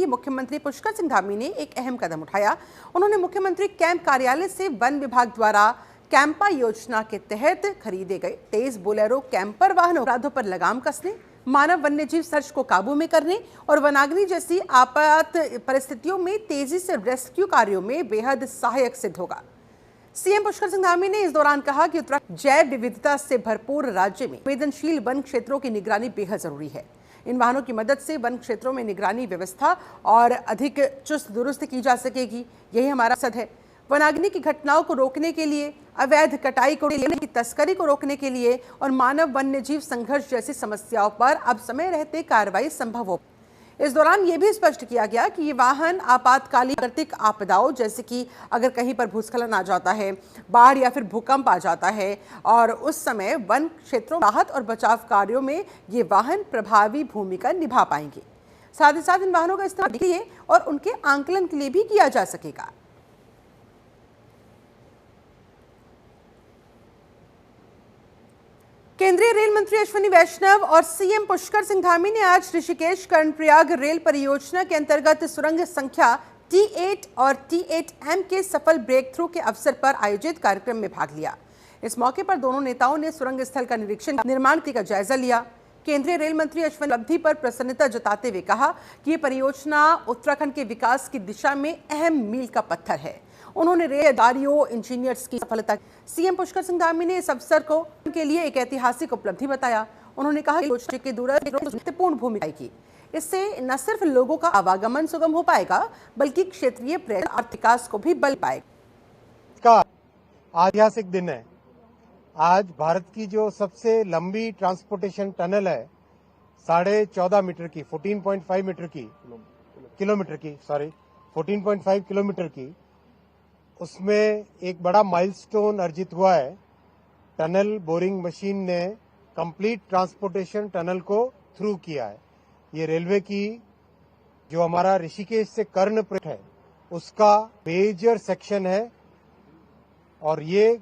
ही मुख्यमंत्री पुष्कर सिंह धामी ने एक अहम कदम उठाया। उन्होंने मुख्यमंत्री कैंप कार्यालय से वन विभाग द्वारा कैंपा योजना के तहत खरीदे गए 23 बोलेरो कैंपर वाहनों अपराधों पर लगाम कसने, मानव वन्यजीव सर्च को काबू में करने और वनाग्नि जैसी आपात परिस्थितियों में तेजी से रेस्क्यू कार्यों में बेहद सहायक सिद्ध होगा। सीएम पुष्कर सिंह धामी ने इस दौरान कहा कि उत्तराखंड जैव विविधता से भरपूर राज्य में संवेदनशील वन क्षेत्रों की निगरानी बेहद जरूरी है। इन वाहनों की मदद से वन क्षेत्रों में निगरानी व्यवस्था और अधिक चुस्त दुरुस्त की जा सकेगी। यही हमारा मकसद है। वनाग्नि की घटनाओं को रोकने के लिए, अवैध कटाई को रोकने की तस्करी को रोकने के लिए और मानव वन्यजीव संघर्ष जैसी समस्याओं पर अब समय रहते कार्रवाई संभव हो। इस दौरान यह भी स्पष्ट किया गया कि ये वाहन आपातकालीन प्राकृतिक आपदाओं जैसे कि अगर कहीं पर भूस्खलन आ जाता है, बाढ़ या फिर भूकंप आ जाता है और उस समय वन क्षेत्रों राहत और बचाव कार्यों में ये वाहन प्रभावी भूमिका निभा पाएंगे। साथ ही साथ इन वाहनों का इस्तेमाल के लिए और उनके आंकलन के लिए भी किया जा सकेगा। केंद्रीय रेल मंत्री अश्विनी वैष्णव और सीएम पुष्कर सिंह धामी ने आज ऋषिकेश कर्णप्रयाग रेल परियोजना के अंतर्गत सुरंग संख्या T8 और T8M के सफल ब्रेक थ्रू के अवसर पर आयोजित कार्यक्रम में भाग लिया। इस मौके पर दोनों नेताओं ने सुरंग स्थल का निरीक्षण, निर्माण का जायजा लिया। केंद्रीय रेल मंत्री अश्विनी उपलब्धि पर प्रसन्नता जताते हुए कहा कि ये परियोजना उत्तराखंड के विकास की दिशा में अहम मील का पत्थर है। उन्होंने रेल अधिकारियों, इंजीनियर्स की सफलता। सीएम पुष्कर सिंह धामी ने इस अवसर को के लिए एक ऐतिहासिक उपलब्धि बताया। उन्होंने कहा कि योजना के दूरस्थ महत्वपूर्ण भूमिका की। इससे न सिर्फ लोगों का आवागमन सुगम हो पाएगा बल्कि क्षेत्रीय पर्यटन आर्थिक विकास को भी बल पाएगा। ऐतिहासिक दिन है। आज भारत की जो सबसे लंबी ट्रांसपोर्टेशन टनल है 14.5 मीटर की 14.5 मीटर की किलोमीटर की 14.5 किलोमीटर की, उसमें एक बड़ा माइलस्टोन अर्जित हुआ है। टनल बोरिंग मशीन ने कंप्लीट ट्रांसपोर्टेशन टनल को थ्रू किया है। ये रेलवे की जो हमारा ऋषिकेश से कर्ण प्रोजेक्ट है उसका मेजर सेक्शन है और ये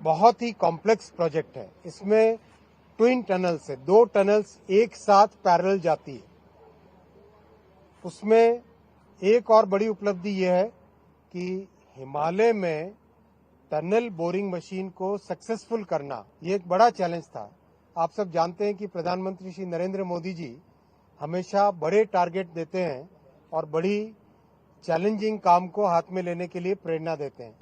बहुत ही कॉम्प्लेक्स प्रोजेक्ट है। इसमें ट्विन टनल्स है, 2 टनल्स एक साथ पैरेलल जाती है। उसमें एक और बड़ी उपलब्धि यह है कि हिमालय में टनल बोरिंग मशीन को सक्सेसफुल करना ये एक बड़ा चैलेंज था। आप सब जानते हैं कि प्रधानमंत्री श्री नरेंद्र मोदी जी हमेशा बड़े टारगेट देते हैं और बड़ी चैलेंजिंग काम को हाथ में लेने के लिए प्रेरणा देते हैं।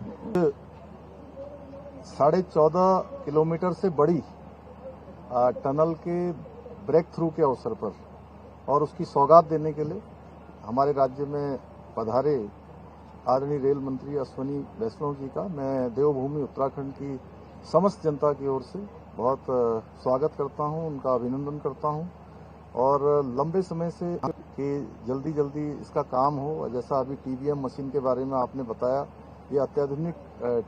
14.5 किलोमीटर से बड़ी टनल के ब्रेक थ्रू के अवसर पर और उसकी सौगात देने के लिए हमारे राज्य में पधारे आदरणीय रेल मंत्री अश्विनी वैष्णव जी का मैं देवभूमि उत्तराखंड की समस्त जनता की ओर से बहुत स्वागत करता हूं, उनका अभिनंदन करता हूं और लंबे समय से कि जल्दी जल्दी इसका काम हो। जैसा अभी टीबीएम मशीन के बारे में आपने बताया, ये अत्याधुनिक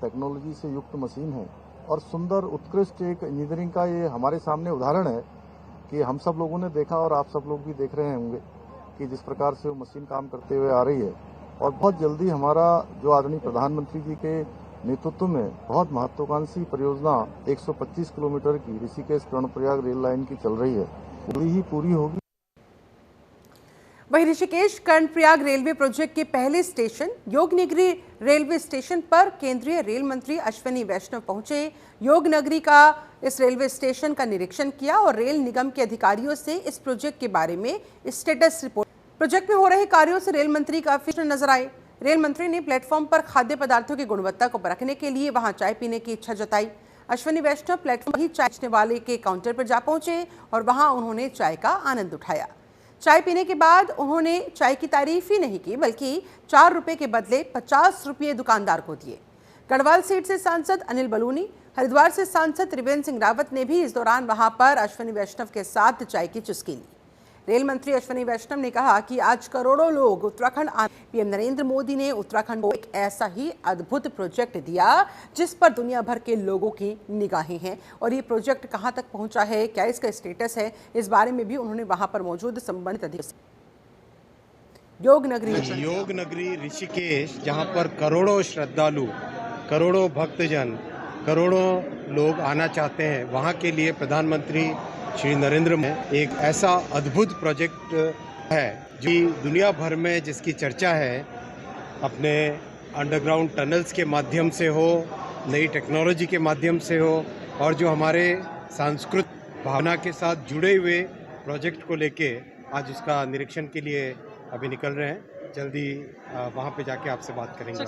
टेक्नोलॉजी से युक्त मशीन है और सुंदर उत्कृष्ट एक इंजीनियरिंग का ये हमारे सामने उदाहरण है कि हम सब लोगों ने देखा और आप सब लोग भी देख रहे होंगे कि जिस प्रकार से वो मशीन काम करते हुए आ रही है और बहुत जल्दी हमारा जो आदरणीय प्रधानमंत्री जी के नेतृत्व में बहुत महत्वाकांक्षी परियोजना 125 किलोमीटर की ऋषिकेश कर्णप्रयाग रेल लाइन की चल रही है, जल्दी ही पूरी होगी। वहीं ऋषिकेश कर्णप्रयाग रेलवे प्रोजेक्ट के पहले स्टेशन योगनगरी रेलवे स्टेशन पर केंद्रीय रेल मंत्री अश्विनी वैष्णव पहुंचे। योगनगरी का इस रेलवे स्टेशन का निरीक्षण किया और रेल निगम के अधिकारियों से इस प्रोजेक्ट के बारे में स्टेटस रिपोर्ट। प्रोजेक्ट में हो रहे कार्यों से रेल मंत्री काफी नजर आए। रेल मंत्री ने प्लेटफॉर्म पर खाद्य पदार्थों की गुणवत्ता को परखने के लिए वहां चाय पीने की इच्छा जताई। अश्विनी वैष्णव प्लेटफॉर्म ही चाय बेचने वाले के काउंटर पर जा पहुंचे और वहां उन्होंने चाय का आनंद उठाया। चाय पीने के बाद उन्होंने चाय की तारीफ ही नहीं की बल्कि 4 रुपए के बदले 50 रुपये दुकानदार को दिए। गढ़वाल सीट से सांसद अनिल बलूनी, हरिद्वार से सांसद त्रिवेंद्र सिंह रावत ने भी इस दौरान वहां पर अश्विनी वैष्णव के साथ चाय की चुस्की ली। रेल मंत्री अश्विनी वैष्णव ने कहा कि आज करोड़ों लोग उत्तराखंड पीएम नरेंद्र मोदी ने उत्तराखंड को एक ऐसा ही अद्भुत प्रोजेक्ट दिया जिस पर दुनिया भर के लोगों की निगाहें हैं और ये प्रोजेक्ट कहां तक पहुंचा है, क्या इसका स्टेटस है, इस बारे में भी उन्होंने वहां पर मौजूद संबंधित अधिकारी योगनगरी ऋषिकेश, जहां पर करोड़ों श्रद्धालु, करोड़ों भक्तजन, करोड़ों लोग आना चाहते हैं, वहां के लिए प्रधानमंत्री श्री नरेंद्र मोदी एक ऐसा अद्भुत प्रोजेक्ट है जो दुनिया भर में जिसकी चर्चा है, अपने अंडरग्राउंड टनल्स के माध्यम से हो, नई टेक्नोलॉजी के माध्यम से हो, और जो हमारे सांस्कृतिक भावना के साथ जुड़े हुए प्रोजेक्ट को लेके आज उसका निरीक्षण के लिए अभी निकल रहे हैं। जल्दी वहाँ पे जाके आपसे बात करेंगे।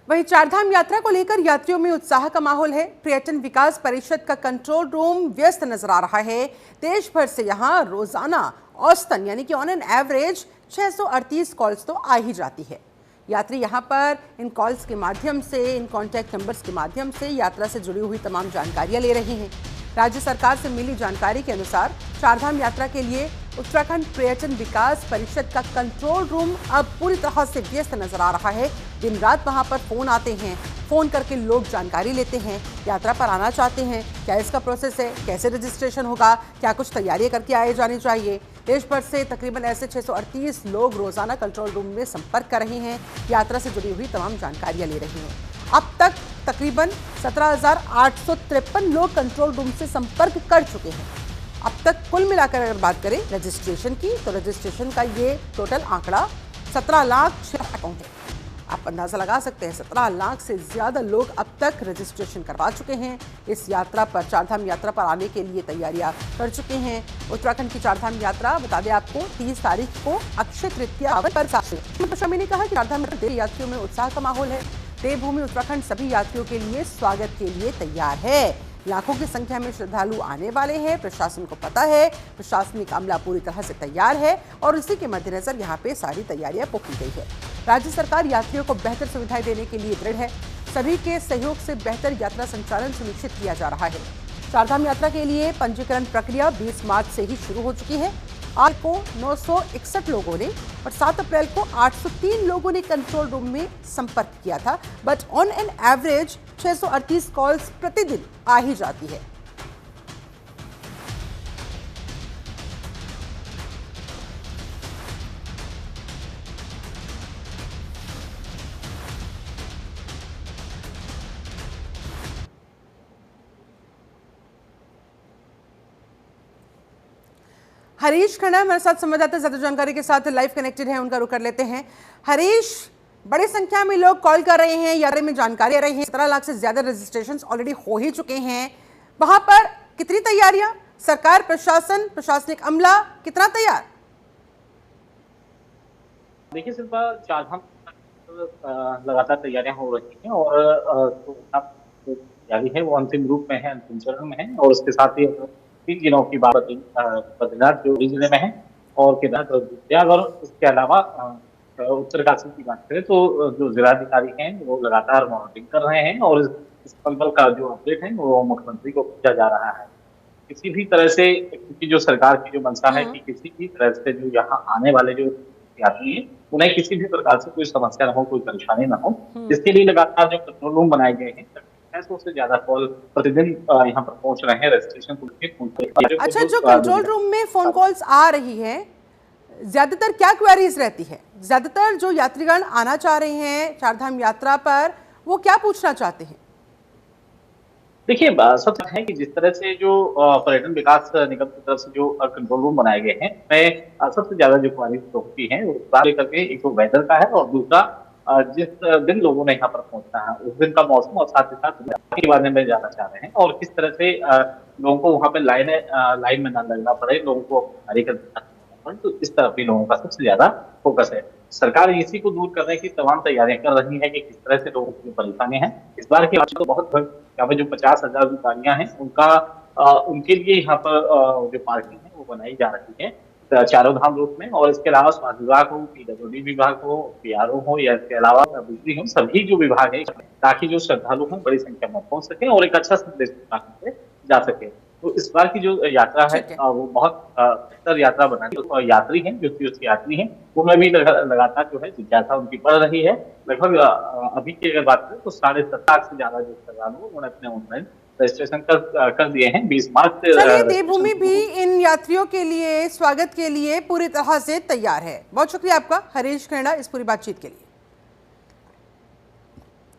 वहीं चारधाम यात्रा को लेकर यात्रियों में उत्साह का माहौल है। पर्यटन विकास परिषद का कंट्रोल रूम व्यस्त नजर आ रहा है। देश भर से यहां रोजाना औसतन यानी कि ऑन एन एवरेज 638 कॉल्स तो आ ही जाती है। यात्री यहां पर इन कॉल्स के माध्यम से, इन कॉन्टैक्ट नंबर्स के माध्यम से यात्रा से जुड़ी हुई तमाम जानकारियां ले रहे हैं। राज्य सरकार से मिली जानकारी के अनुसार चारधाम यात्रा के लिए उत्तराखंड पर्यटन विकास परिषद का कंट्रोल रूम अब पूरी तरह से व्यस्त नजर आ रहा है। दिन रात वहां पर फोन आते हैं, फोन करके लोग जानकारी लेते हैं, यात्रा पर आना चाहते हैं, क्या इसका प्रोसेस है, कैसे रजिस्ट्रेशन होगा, क्या कुछ तैयारियां करके आए जानी चाहिए। देश भर से तकरीबन ऐसे 638 लोग रोजाना कंट्रोल रूम में संपर्क कर रहे हैं, यात्रा से जुड़ी हुई तमाम जानकारियां ले रहे हैं। अब तक तकरीबन 17,853 लोग कंट्रोल रूम से संपर्क कर चुके हैं। अब तक कुल मिलाकर अगर बात करें रजिस्ट्रेशन की, तो रजिस्ट्रेशन का ये टोटल आंकड़ा 17 लाख अकाउंट है। आप अंदाजा लगा सकते हैं 17 लाख से ज्यादा लोग अब तक रजिस्ट्रेशन करवा चुके हैं। इस यात्रा पर, चारधाम यात्रा पर आने के लिए तैयारियां कर चुके हैं। उत्तराखंड की चारधाम यात्रा बता दें आपको 30 तारीख को अक्षय तृतीया पर शामी ने कहा कि चारधाम यात्रियों में उत्साह का माहौल है। देवभूमि उत्तराखंड सभी यात्रियों के लिए स्वागत के लिए तैयार है। लाखों की संख्या में श्रद्धालु आने वाले हैं। प्रशासन को पता है, प्रशासनिक अमला पूरी तरह से तैयार है और इसी के मद्देनजर यहाँ पे सारी तैयारियां पुख्ती गई है। राज्य सरकार यात्रियों को बेहतर सुविधाएं देने के लिए दृढ़ है। सभी के सहयोग से बेहतर यात्रा संचालन सुनिश्चित किया जा रहा है। चारधाम यात्रा के लिए पंजीकरण प्रक्रिया 20 मार्च से ही शुरू हो चुकी है। आज को 961 लोगों ने और 7 अप्रैल को 803 लोगों ने कंट्रोल रूम में संपर्क किया था। But on an average 638 calls प्रतिदिन आ ही जाती है। हरीश खन्ना हमारे साथ संवाददाता ज्यादा जानकारी के साथ लाइव कनेक्टेड हैं, उनका रुख कर लेते हैं। हरीश, बड़ी संख्या में लोग कॉल कर रहे हैं, यात्रा में जानकारी आ रही है। 17 लाख से ज्यादा रजिस्ट्रेशंस ऑलरेडी हो ही चुके हैं। वहां पर कितनी तैयारियां, सरकार, प्रशासन, प्रशासनिक अमला कितना तैयार? देखिए शिल्पा, चारधाम लगातार तैयारियां हो रही हैं और तैयारी है वो अंतिम रूप में है, अंतिम चरण में है। और उसके साथ ही 3 जिलों की बात बद्रीनाथ जो जिले में है और केदारनाथ और रुद्रप्रयाग, और इसके अलावा उत्तरकाशी की बात करें तो जो जिलाधिकारी हैं वो लगातार मॉनिटरिंग कर रहे हैं और इस संबल का जो अपडेट है वो मुख्यमंत्री को भेजा जा रहा है। किसी भी तरह से, क्योंकि जो सरकार की जो मंशा है कि किसी भी तरह से जो यहाँ आने वाले जो यात्री हैं उन्हें किसी भी प्रकार से कोई समस्या न हो, कोई परेशानी न हो, इसके लिए लगातार जो कंट्रोल रूम बनाए गए हैं, 600 से ज्यादा कॉल प्रतिदिन यहाँ पर पहुंच रहे हैं रजिस्ट्रेशन को लेकर। अच्छा, जो कंट्रोल रूम में फोन कॉल्स आ रही है, ज्यादातर क्या क्वेरीज रहती है? ज्यादातर जो यात्रीगण आना चाह रहे हैं चारधाम यात्रा पर, वो क्या पूछना चाहते हैं? देखिए, सबसे है कि जिस तरह से जो पर्यटन विकास निगम की तरफ से जो कंट्रोल रूम बनाए गए हैं, मैं सबसे ज्यादा जो क्वेरीज होती है वो लेकर के एक तो वेदर का है और दूसरा जिस दिन लोगों ने यहाँ पर पहुंचना है उस दिन का मौसम, और साथ ही साथ के बारे में जानना चाह रहे हैं और किस तरह से लोगों को वहाँ पे लाइन में न लगना पड़े, लोगों को कार्य करना पड़े, तो इस तरफ भी लोगों का सबसे ज्यादा फोकस है। सरकार इसी को दूर करने की तमाम तैयारियां कर रही है कि किस तरह से लोगों की परेशानियां हैं। इस बार की तो बहुत यहाँ पे जो 50,000 गाड़ियां हैं उनके लिए यहाँ पर जो पार्किंग है वो बनाई जा रही है चारों धाम रूट में, और इसके अलावा स्वास्थ्य विभाग हो, PWD विभाग हो, PRO हो या इसके अलावा बिजली हो, सभी जो विभाग है ताकि जो श्रद्धालु हैं बड़ी संख्या में पहुंच सके और एक अच्छा संदेश जा सके। तो इस बार की जो यात्रा है वो बहुत बेहतर यात्रा बनाई। तो यात्री हैं, जो तीर्थ यात्री हैं, उनमें भी लगातार जो है जिज्ञासा उनकी बढ़ रही है। लगभग अभी की अगर बात करें तो 7.5 लाख से ज्यादा जो श्रद्धालु उन्होंने अपने ऑनलाइन रजिस्ट्रेशन कर दिए हैं 20 मार्च से। चलिए, देवभूमि भी इन यात्रियों के लिए, स्वागत के लिए पूरी तरह से तैयार है। बहुत शुक्रिया आपका हरीश खन्ना इस पूरी बातचीत के लिए।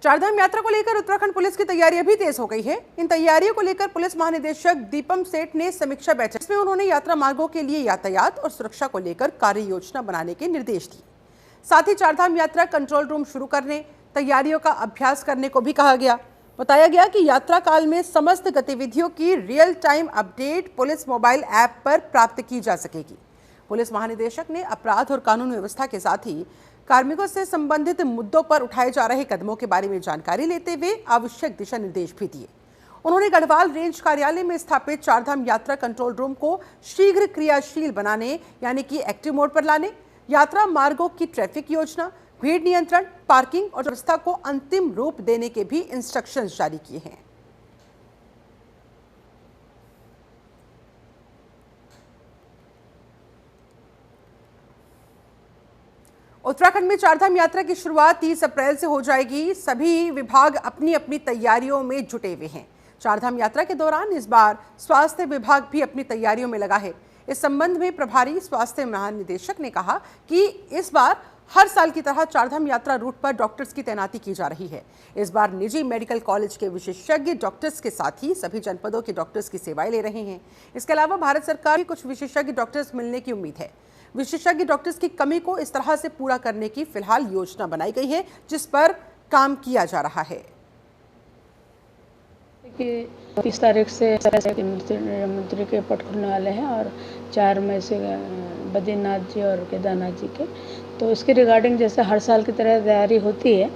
चारधाम यात्रा को लेकर उत्तराखंड पुलिस की तैयारियां भी तेज हो गई है। इन तैयारियों को लेकर पुलिस महानिदेशक दीपम सेठ ने समीक्षा बैठक में उन्होंने यात्रा मार्गों के लिए यातायात और सुरक्षा को लेकर कार्य योजना बनाने के निर्देश दिए। साथ ही चारधाम यात्रा कंट्रोल रूम शुरू करने, तैयारियों का अभ्यास करने को भी कहा गया। बताया गया कि यात्रा काल में समस्त गतिविधियों की real time update police mobile app पर प्राप्त की जा सकेगी। पुलिस महानिदेशक ने अपराध और कानून व्यवस्था के साथ ही कार्मिकों से संबंधित मुद्दों पर उठाए जा रहे कदमों के बारे में जानकारी लेते हुए आवश्यक दिशा निर्देश भी दिए। उन्होंने गढ़वाल रेंज कार्यालय में स्थापित चारधाम यात्रा कंट्रोल रूम को शीघ्र क्रियाशील बनाने यानी कि एक्टिव मोड पर लाने, यात्रा मार्गों की ट्रैफिक योजना, भीड़ नियंत्रण, पार्किंग और व्यवस्था को अंतिम रूप देने के भी इंस्ट्रक्शंस जारी किए हैं। उत्तराखंड में चारधाम यात्रा की शुरुआत 30 अप्रैल से हो जाएगी। सभी विभाग अपनी अपनी तैयारियों में जुटे हुए हैं। चारधाम यात्रा के दौरान इस बार स्वास्थ्य विभाग भी अपनी तैयारियों में लगा है। इस संबंध में प्रभारी स्वास्थ्य महानिदेशक ने कहा कि इस बार हर साल की तरह चारधाम यात्रा रूट पर डॉक्टर्स की तैनाती की जा रही है। इस बार निजी मेडिकल कॉलेज के विशेषज्ञ डॉक्टर्स के साथ ही सभी जनपदों के डॉक्टर्स की सेवाएं ले रहे हैं। इसके अलावा भारत सरकार की कुछ विशेषज्ञ डॉक्टर्स मिलने की उम्मीद है। विशेषज्ञ डॉक्टर्स की कमी को इस तरह से पूरा करने की फिलहाल योजना बनाई गई है, जिस पर काम किया जा रहा है। 30 तारीख से मंत्री के पट खुलने वाले हैं और 4 मई से बद्रीनाथ जी और केदारनाथ जी के। तो इसके रिगार्डिंग जैसे हर साल की तरह तैयारी होती है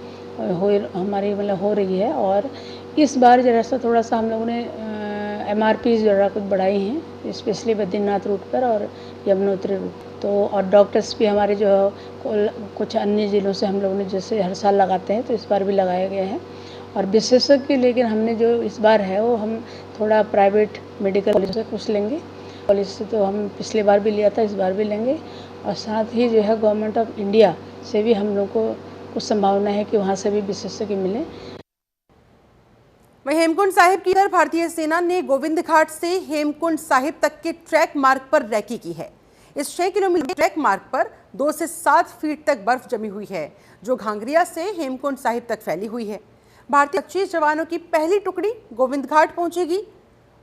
हमारी हो रही है। और इस बार जरा सा थोड़ा सा हम लोगों ने MRP जरा कुछ बढ़ाई हैं, स्पेशली बद्रीनाथ रूट पर और यमुनोत्री रूट। तो और डॉक्टर्स भी हमारे जो कुछ अन्य ज़िलों से हम लोगों ने जैसे हर साल लगाते हैं तो इस बार भी लगाए गए हैं। और विशेषज्ञ लेकिन हमने जो इस बार है वो हम थोड़ा प्राइवेट मेडिकल कॉलेज से कुछ लेंगे। कॉलेज से तो हम पिछली बार भी लिया था, इस बार भी लेंगे। और साथ ही जो है गवर्नमेंट ऑफ इंडिया से भी हम लोग को कुछ संभावना है कि वहाँ से भी विशेषज्ञ मिलें। वहीं हेमकुंड साहिब की तरफ भारतीय सेना ने गोविंद घाट से हेमकुंड साहिब तक के ट्रैक मार्ग पर रैकी की है। इस 6 किलोमीटर ट्रैक मार्ग पर 2 से 7 फीट तक बर्फ जमी हुई है, जो घांगरिया से हेमकुंड साहिब तक फैली हुई है। भारतीय 25 जवानों की पहली टुकड़ी गोविंद घाट पहुंचेगी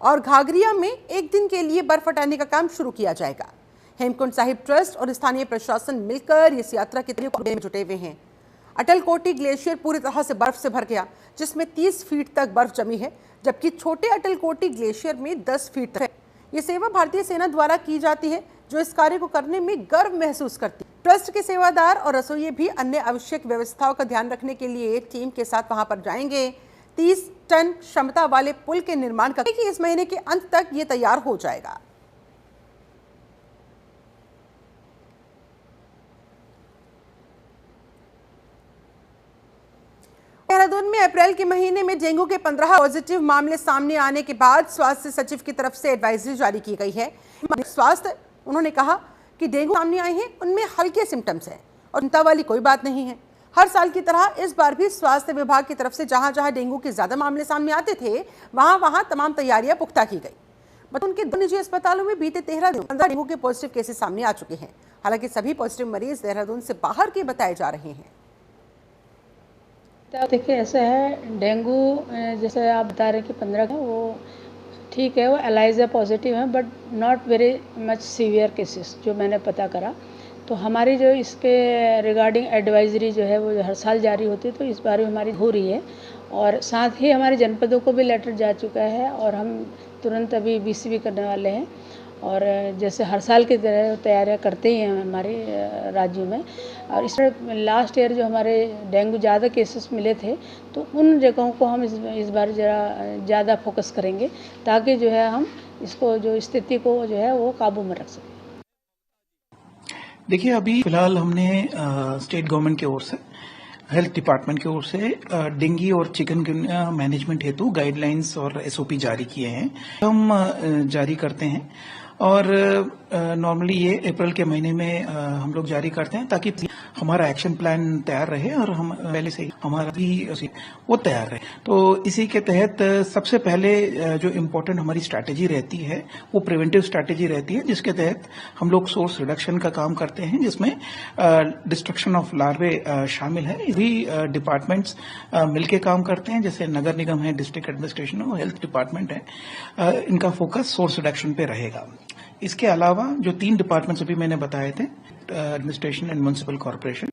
और घाघरिया में एक दिन के लिए बर्फ हटाने का काम शुरू किया जाएगा। हेमकुंड साहिब ट्रस्ट और स्थानीय प्रशासन मिलकर इस यात्रा की तैयारी में जुटे हुए हैं। अटल कोटी ग्लेशियर पूरी तरह से बर्फ से भर गया, जिसमें 30 फीट तक बर्फ जमी है, जबकि छोटे अटल कोटी ग्लेशियर में 10 फीट तक है। ये सेवा भारतीय सेना द्वारा की जाती है, जो इस कार्य को करने में गर्व महसूस करती है। ट्रस्ट के सेवादार और रसोइये भी अन्य आवश्यक व्यवस्थाओं का ध्यान रखने के लिए टीम के साथ वहां पर जाएंगे। 30 टन क्षमता वाले पुल के निर्माण का इस महीने के अंत तक ये तैयार हो जाएगा। देहरादून में अप्रैल के महीने में डेंगू के 15 पॉजिटिव मामले सामने आने के बाद स्वास्थ्य सचिव की तरफ से एडवाइजरी जारी की गई है। स्वास्थ्य उन्होंने कहा कि डेंगू सामने आए हैं उनमें हल्के सिम्टम्स हैं और चिंता वाली कोई बात नहीं है। हर साल की तरह इस बार भी स्वास्थ्य विभाग की तरफ से जहां जहां डेंगू के ज्यादा मामले सामने आते थे वहां तमाम तैयारियां पुख्ता की गई। उनके 2 निजी अस्पतालों में बीते 13 दिन 15 डेंगू के पॉजिटिव केसेस सामने आ चुके हैं। हालांकि सभी पॉजिटिव मरीज देहरादून से बाहर के बताए जा रहे हैं। देखिए ऐसा है, डेंगू जैसे आप बता रहे हैं कि 15 का वो ठीक है, वो एलाइजा पॉजिटिव है but not very much severe cases जो मैंने पता करा। तो हमारी जो इसके रिगार्डिंग एडवाइजरी जो है वो हर साल जारी होती है, तो इस बार भी हमारी हो रही है। और साथ ही हमारे जनपदों को भी लेटर जा चुका है और हम तुरंत अभी BC भी करने वाले हैं। और जैसे हर साल की तरह तैयारियां करते ही हैं हमारे राज्यों में। और इस लास्ट ईयर जो हमारे डेंगू ज़्यादा केसेस मिले थे, तो उन जगहों को हम इस बार ज़्यादा फोकस करेंगे ताकि जो है हम इसको जो स्थिति को जो है वो काबू में रख सकें। देखिए अभी फिलहाल हमने स्टेट गवर्नमेंट की ओर से, हेल्थ डिपार्टमेंट की ओर से डेंगू और चिकनगुनिया मैनेजमेंट हेतु गाइडलाइंस और SOP जारी किए हैं। हम जारी करते हैं और नॉर्मली ये अप्रैल के महीने में हम लोग जारी करते हैं ताकि हमारा एक्शन प्लान तैयार रहे और हम पहले से हमारा भी वो तैयार रहे। तो इसी के तहत सबसे पहले जो इम्पोर्टेंट हमारी स्ट्रैटेजी रहती है वो प्रिवेंटिव स्ट्रैटेजी रहती है, जिसके तहत हम लोग सोर्स रिडक्शन का काम करते हैं, जिसमें डिस्ट्रक्शन ऑफ लार्वे शामिल है। भी डिपार्टमेंट्स मिलके काम करते हैं, जैसे नगर निगम है, डिस्ट्रिक्ट एडमिनिस्ट्रेशन है, हेल्थ डिपार्टमेंट है, इनका फोकस सोर्स रिडक्शन पे रहेगा। इसके अलावा जो 3 डिपार्टमेंट्स अभी मैंने बताए थे, administration and municipal corporation.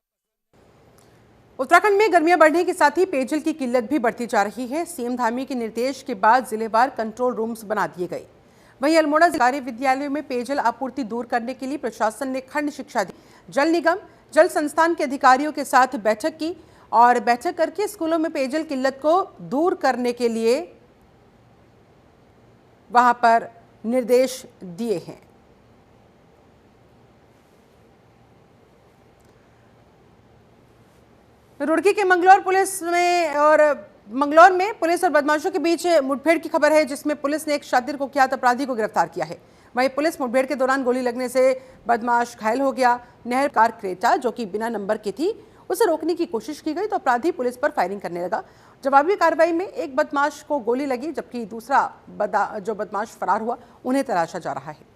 Uttarakhand में गर्मियां बढ़ने के साथ ही पेयजल की किल्लत भी बढ़ती जा रही है। सीएम धामी के निर्देश के बाद जिलेवार कंट्रोल रूम्स बना दिए गए। वहीं अल्मोड़ा सरकारी विद्यालयों में पेयजल आपूर्ति दूर करने के लिए प्रशासन ने खंड शिक्षा जल निगम जल संस्थान के अधिकारियों के साथ बैठक की और बैठक करके स्कूलों में पेयजल किल्लत को दूर करने के लिए वहां पर निर्देश दिए हैं। रुड़की के मंगलौर में पुलिस और बदमाशों के बीच मुठभेड़ की खबर है, जिसमें पुलिस ने एक शातिर कुख्यात अपराधी को गिरफ्तार किया है। वहीं पुलिस मुठभेड़ के दौरान गोली लगने से बदमाश घायल हो गया। नहर कार क्रेटा जो कि बिना नंबर की थी, उसे रोकने की कोशिश की गई तो अपराधी पुलिस पर फायरिंग करने लगा। जवाबी कार्रवाई में एक बदमाश को गोली लगी, जबकि दूसरा जो बदमाश फरार हुआ उन्हें तलाशा जा रहा है।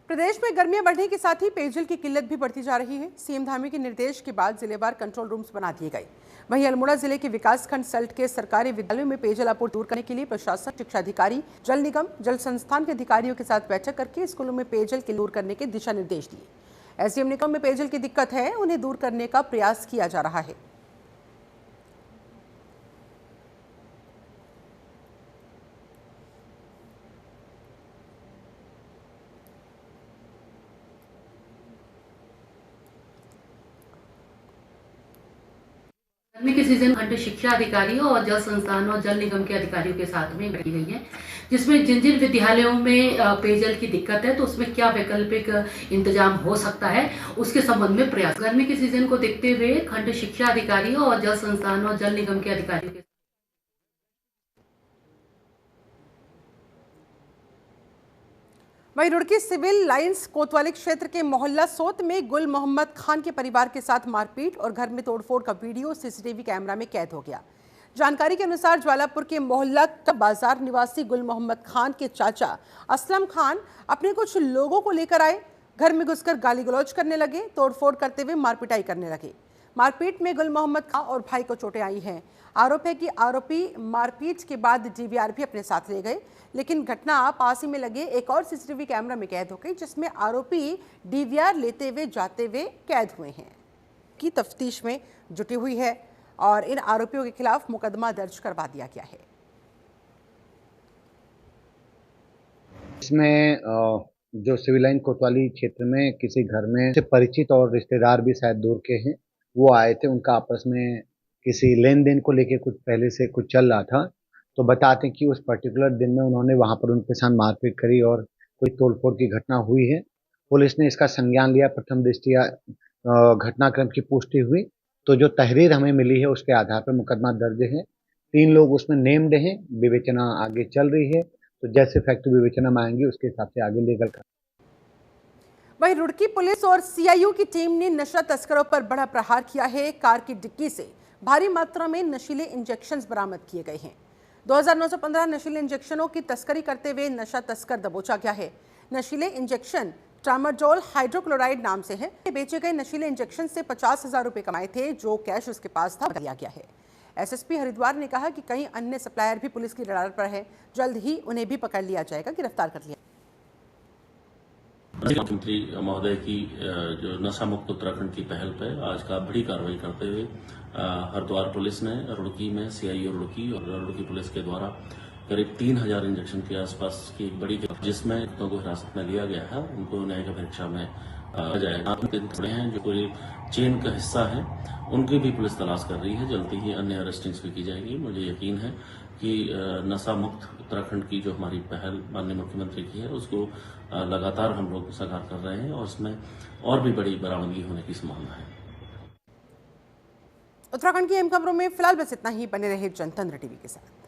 प्रदेश में गर्मियां बढ़ने के साथ ही पेयजल की किल्लत भी बढ़ती जा रही है। सीएम धामी के निर्देश के बाद जिलेवार कंट्रोल रूम्स बना दिए गए। वहीं अल्मोड़ा जिले के विकासखंड सल्ट के सरकारी विद्यालयों में पेयजल आपूर्ति दूर करने के लिए प्रशासन, शिक्षा अधिकारी, जल निगम, जल संस्थान के अधिकारियों के साथ बैठक करके स्कूलों में पेयजल के दूर करने के दिशा निर्देश दिए। एसडीएम निगम में पेयजल की दिक्कत है, उन्हें दूर करने का प्रयास किया जा रहा है। गर्मी के सीजन खंड शिक्षा अधिकारियों और जल संस्थान और जल निगम के अधिकारियों के साथ में बैठी गई है, जिसमें जिन जिन विद्यालयों में पेयजल की दिक्कत है तो उसमें क्या वैकल्पिक इंतजाम हो सकता है उसके संबंध में प्रयास। गर्मी के सीजन को देखते हुए खंड शिक्षा अधिकारियों और जल संस्थान और जल निगम के अधिकारियों के वहीं रुड़की सिविल लाइंस कोतवाली क्षेत्र के मोहल्ला सोत में गुल मोहम्मद खान के परिवार के साथ मारपीट और घर में तोड़फोड़ का वीडियो सीसीटीवी कैमरा में कैद हो गया। जानकारी के अनुसार ज्वालापुर के मोहल्ला बाजार निवासी गुल मोहम्मद खान के चाचा असलम खान अपने कुछ लोगों को लेकर आए, घर में घुसकर गाली गलौज करने लगे, तोड़फोड़ करते हुए मारपिटाई करने लगे। मारपीट में गुल मोहम्मद खान और भाई को चोटें आई हैं। आरोप है कि आरोपी मारपीट के बाद डीवीआर भी अपने साथ ले गए, लेकिन घटना पास ही में लगे एक और सीसीटीवी कैमरा में कैद हो गई, जिसमें आरोपी डीवीआर लेते हुए जाते हुए कैद हुए हैं की तफ्तीश में जुटी हुई है और इन आरोपियों के खिलाफ मुकदमा दर्ज करवा दिया गया है। इसमें जो सिविल लाइन कोतवाली क्षेत्र में किसी घर में से परिचित और रिश्तेदार भी शायद दूर के हैं, वो आए थे। उनका आपस में किसी लेन देन को लेके कुछ पहले से कुछ चल रहा था, तो बताते कि उस पर्टिकुलर दिन में उन्होंने वहां पर उनके साथ मारपीट करी और कोई तोड़फोड़ की घटना हुई है। पुलिस ने इसका संज्ञान लिया। प्रथम दृष्टया घटनाक्रम की पुष्टि हुई, तो जो तहरीर हमें मिली है उसके आधार पर मुकदमा दर्ज है। 3 लोग उसमें नेम्ड हैं, विवेचना आगे चल रही है, तो जैसे फैक्ट विवेचना में आएंगे उसके हिसाब से आगे लीगल कर। वहीं रुड़की पुलिस और सीआईयू की टीम ने नशा तस्करों पर बड़ा प्रहार किया है। कार की डिक्की से भारी मात्रा में नशीले इंजेक्शंस बरामद किए गए हैं। 2915 नशीले इंजेक्शनों की तस्करी करते हुए नशा तस्कर दबोचा गया है। नशीले इंजेक्शन ट्रामाडोल हाइड्रोक्लोराइड नाम से है। बेचे गए नशीले इंजेक्शन से 50,000 रुपए कमाए थे, जो कैश उसके पास था दिया गया है। एसएसपी हरिद्वार ने कहा कि कई अन्य सप्लायर भी पुलिस की रडार पर है, जल्द ही उन्हें भी पकड़ लिया जाएगा, गिरफ्तार कर लिया। मुख्यमंत्री महोदय की जो नशा मुक्त उत्तराखंड की पहल पर आज का बड़ी कार्रवाई करते हुए हरिद्वार पुलिस ने रुड़की में सीआईयू रुड़की और रुड़की पुलिस के द्वारा करीब 3000 इंजेक्शन के आसपास की एक बड़ी, जिसमें लोगों को हिरासत में लिया गया है, उनको न्यायिक परीक्षा में जाएगा। थोड़े हैं जो पूरी चेन का हिस्सा है, उनकी भी पुलिस तलाश कर रही है। जल्दी ही अन्य अरेस्टिंग्स भी की जाएगी। मुझे यकीन है कि नशा मुक्त उत्तराखंड की जो हमारी पहल माननीय मुख्यमंत्री की है, उसको लगातार हम लोग साकार कर रहे हैं और उसमें और भी बड़ी बरामदगी होने की संभावना है। उत्तराखंड की अहम खबरों में फिलहाल बस इतना ही। बने रहे जनतंत्र टीवी के साथ।